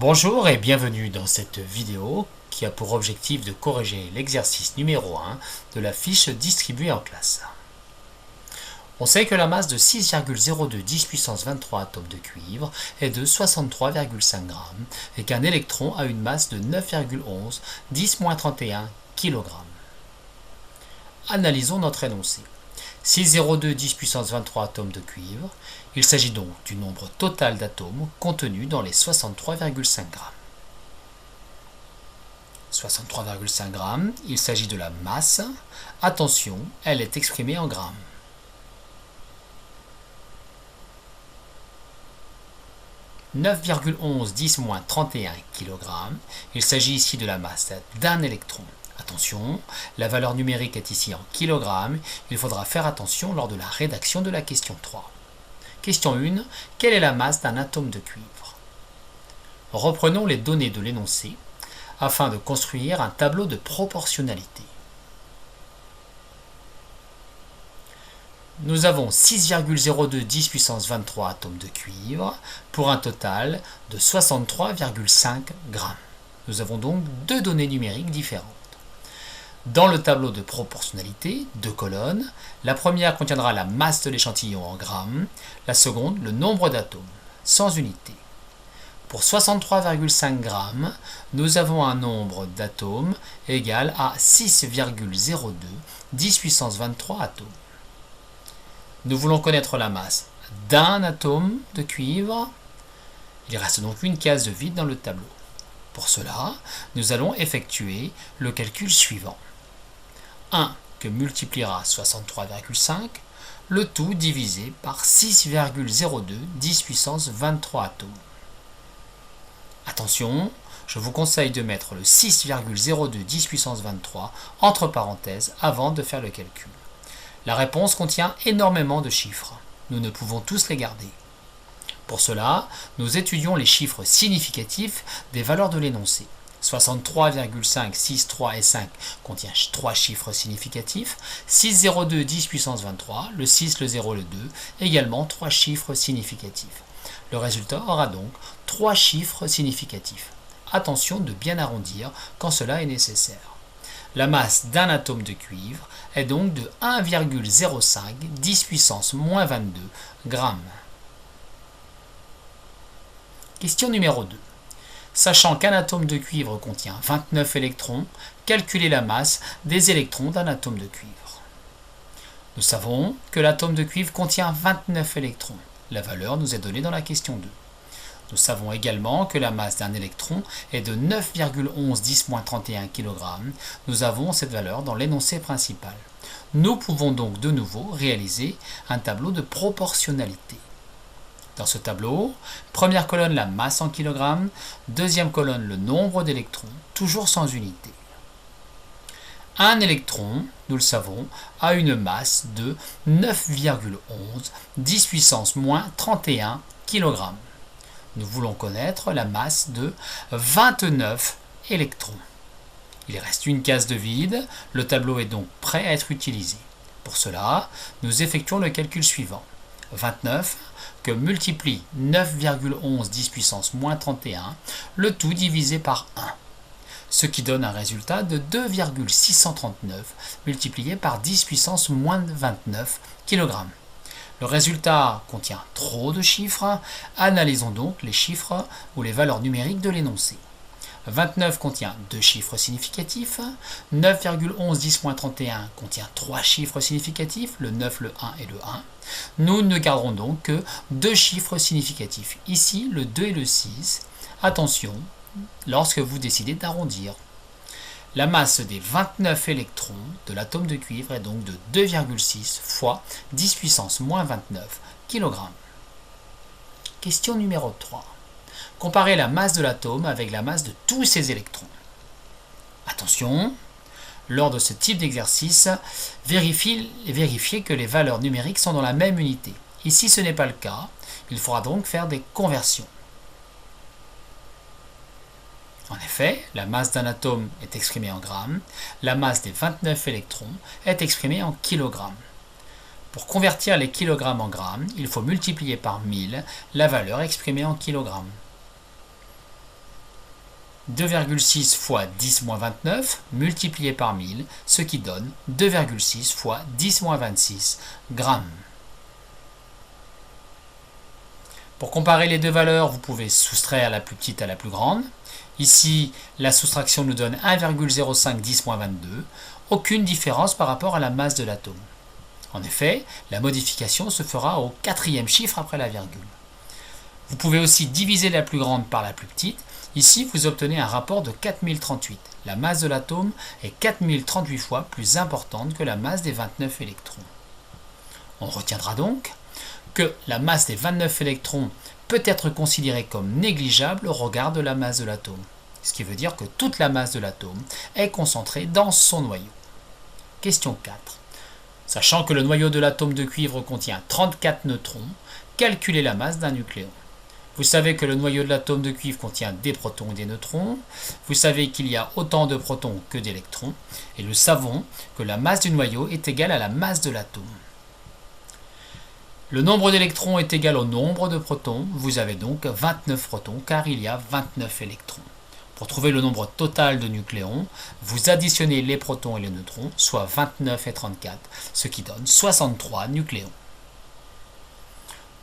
Bonjour et bienvenue dans cette vidéo qui a pour objectif de corriger l'exercice numéro 1 de la fiche distribuée en classe. On sait que la masse de 6,02 10 puissance 23 atomes de cuivre est de 63,5 g et qu'un électron a une masse de 9,11 10-31 kg. Analysons notre énoncé. 6,02 10 puissance 23 atomes de cuivre. Il s'agit donc du nombre total d'atomes contenus dans les 63,5 g. 63,5 g, il s'agit de la masse. Attention, elle est exprimée en grammes. « 9,11 10-31 kg. Il s'agit ici de la masse d'un électron. Attention, la valeur numérique est ici en kilogrammes. Il faudra faire attention lors de la rédaction de la question 3. Question 1. Quelle est la masse d'un atome de cuivre? Reprenons les données de l'énoncé afin de construire un tableau de proportionnalité. Nous avons 6,02 10 puissance 23 atomes de cuivre pour un total de 63,5 g. Nous avons donc deux données numériques différentes. Dans le tableau de proportionnalité, deux colonnes, la première contiendra la masse de l'échantillon en grammes, la seconde le nombre d'atomes, sans unité. Pour 63,5 g, nous avons un nombre d'atomes égal à 6,02 10 puissance 23 atomes. Nous voulons connaître la masse d'un atome de cuivre. Il reste donc une case vide dans le tableau. Pour cela, nous allons effectuer le calcul suivant. 1 que multipliera 63,5, le tout divisé par 6,02 10 puissance 23 atomes. Attention, je vous conseille de mettre le 6,02 10 puissance 23 entre parenthèses avant de faire le calcul. La réponse contient énormément de chiffres. Nous ne pouvons tous les garder. Pour cela, nous étudions les chiffres significatifs des valeurs de l'énoncé. 63,5, 6, 3 et 5 contient 3 chiffres significatifs. 6,02 10 puissance 23, le 6, le 0, le 2, également 3 chiffres significatifs. Le résultat aura donc 3 chiffres significatifs. Attention de bien arrondir quand cela est nécessaire. La masse d'un atome de cuivre est donc de 1,05 10 puissance moins 22 grammes. Question numéro 2. Sachant qu'un atome de cuivre contient 29 électrons, calculez la masse des électrons d'un atome de cuivre. Nous savons que l'atome de cuivre contient 29 électrons. La valeur nous est donnée dans la question 2. Nous savons également que la masse d'un électron est de 9,11 10-31 kg. Nous avons cette valeur dans l'énoncé principal. Nous pouvons donc de nouveau réaliser un tableau de proportionnalité. Dans ce tableau, première colonne la masse en kilogrammes, deuxième colonne le nombre d'électrons, toujours sans unité. Un électron, nous le savons, a une masse de 9,11 10 puissance moins 31 kg. Nous voulons connaître la masse de 29 électrons. Il reste une case de vide, le tableau est donc prêt à être utilisé. Pour cela, nous effectuons le calcul suivant. 29 que multiplie 9,11 10 puissance moins 31, le tout divisé par 1. Ce qui donne un résultat de 2,639 multiplié par 10 puissance moins 29 kg. Le résultat contient trop de chiffres. Analysons donc les chiffres ou les valeurs numériques de l'énoncé. 29 contient 2 chiffres significatifs. 9,11 10-31 contient 3 chiffres significatifs, le 9, le 1 et le 1. Nous ne garderons donc que 2 chiffres significatifs, ici le 2 et le 6. Attention, lorsque vous décidez d'arrondir. La masse des 29 électrons de l'atome de cuivre est donc de 2,6 fois 10 puissance moins 29 kg. Question numéro 3. Comparez la masse de l'atome avec la masse de tous ses électrons. Attention, lors de ce type d'exercice, vérifiez que les valeurs numériques sont dans la même unité. Ici, ce n'est pas le cas. Il faudra donc faire des conversions. En effet, la masse d'un atome est exprimée en grammes, la masse des 29 électrons est exprimée en kilogrammes. Pour convertir les kilogrammes en grammes, il faut multiplier par 1000 la valeur exprimée en kilogrammes. 2,6 fois 10 moins 29 multiplié par 1000, ce qui donne 2,6 fois 10 moins 26 grammes. Pour comparer les deux valeurs, vous pouvez soustraire la plus petite à la plus grande. Ici, la soustraction nous donne 1,05 10 moins 22, aucune différence par rapport à la masse de l'atome. En effet, la modification se fera au quatrième chiffre après la virgule. Vous pouvez aussi diviser la plus grande par la plus petite. Ici, vous obtenez un rapport de 4038. La masse de l'atome est 4038 fois plus importante que la masse des 29 électrons. On retiendra donc que la masse des 29 électrons peut être considérée comme négligeable au regard de la masse de l'atome. Ce qui veut dire que toute la masse de l'atome est concentrée dans son noyau. Question 4. Sachant que le noyau de l'atome de cuivre contient 34 neutrons, calculez la masse d'un nucléon. Vous savez que le noyau de l'atome de cuivre contient des protons et des neutrons. Vous savez qu'il y a autant de protons que d'électrons. Et nous savons que la masse du noyau est égale à la masse de l'atome. Le nombre d'électrons est égal au nombre de protons. Vous avez donc 29 protons car il y a 29 électrons. Pour trouver le nombre total de nucléons, vous additionnez les protons et les neutrons, soit 29 et 34, ce qui donne 63 nucléons.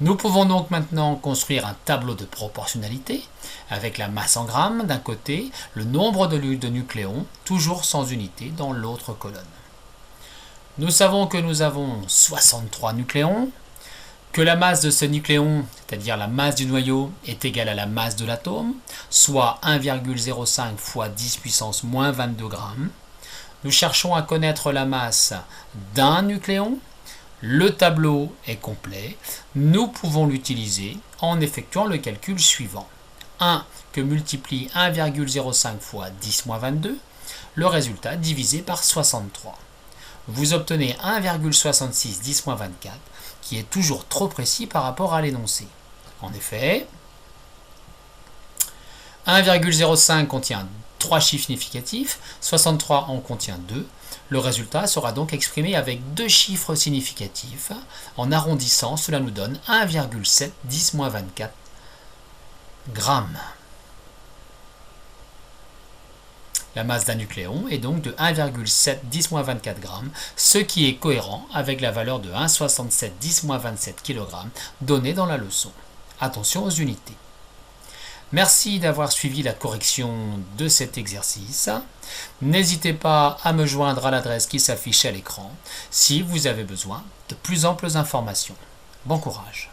Nous pouvons donc maintenant construire un tableau de proportionnalité avec la masse en grammes d'un côté, le nombre de nucléons, toujours sans unité, dans l'autre colonne. Nous savons que nous avons 63 nucléons, que la masse de ce nucléon, c'est-à-dire la masse du noyau, est égale à la masse de l'atome, soit 1,05 fois 10 puissance moins 22 grammes. Nous cherchons à connaître la masse d'un nucléon. Le tableau est complet. Nous pouvons l'utiliser en effectuant le calcul suivant. 1 que multiplie 1,05 fois 10 moins 22, le résultat divisé par 63. Vous obtenez 1,66 10 moins 24, qui est toujours trop précis par rapport à l'énoncé. En effet, 1,05 contient 3 chiffres significatifs, 63 en contient 2. Le résultat sera donc exprimé avec 2 chiffres significatifs. En arrondissant, cela nous donne 1,7 10 moins 24 grammes. La masse d'un nucléon est donc de 1,7 10 moins 24 grammes, ce qui est cohérent avec la valeur de 1,67 10 moins 27 kg donnée dans la leçon. Attention aux unités. Merci d'avoir suivi la correction de cet exercice. N'hésitez pas à me joindre à l'adresse qui s'affiche à l'écran si vous avez besoin de plus amples informations. Bon courage.